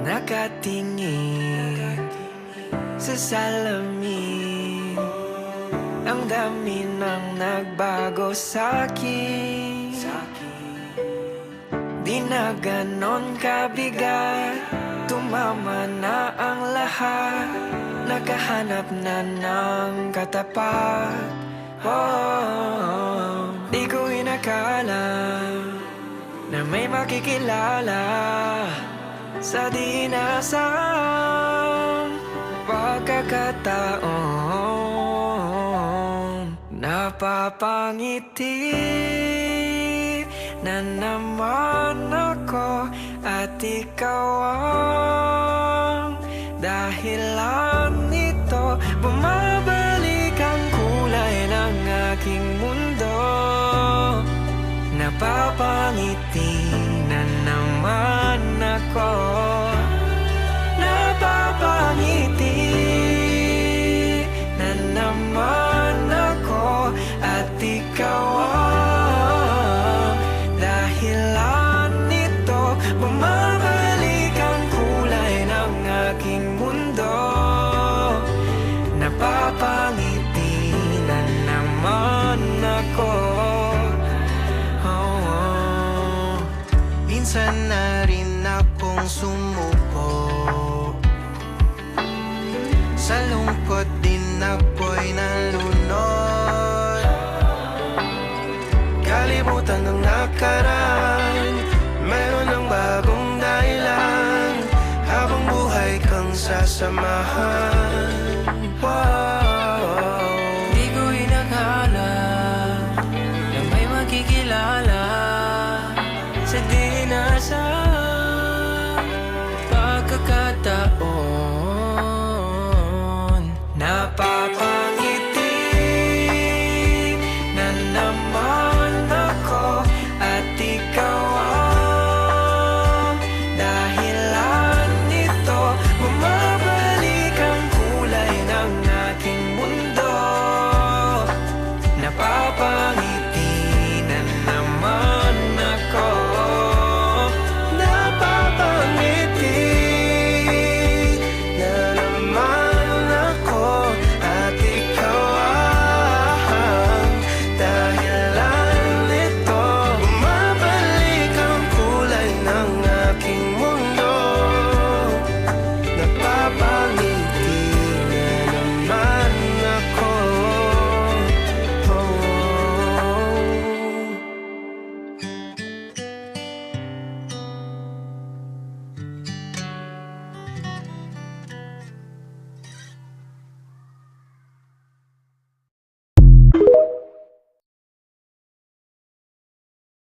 nakatingin sa salamin. Ang dami nang nagbago sa'kin. Di na ganon kabigat, tumama na ang lahat. Nakahanap na ng katapat. Di ko inakala na may makikilala sa di inaasahang pagkakataon. Napapangiti na naman ako at ikaw ang dahilan nito. Bumabalik ang kulay ng aking mundo. Napapangiti na naman ako. Napapangiti na naman ako at ikaw ang dahilan nito. Bumabalik ang kulay ng aking mundo. Napapangiti na naman ako. Minsan na rin akong sumuko, sa lungkot din ako'y nalunod. Kalimutan ng nakaraan, meron ng bagong dahilan. Habang buhay kang sasamahan.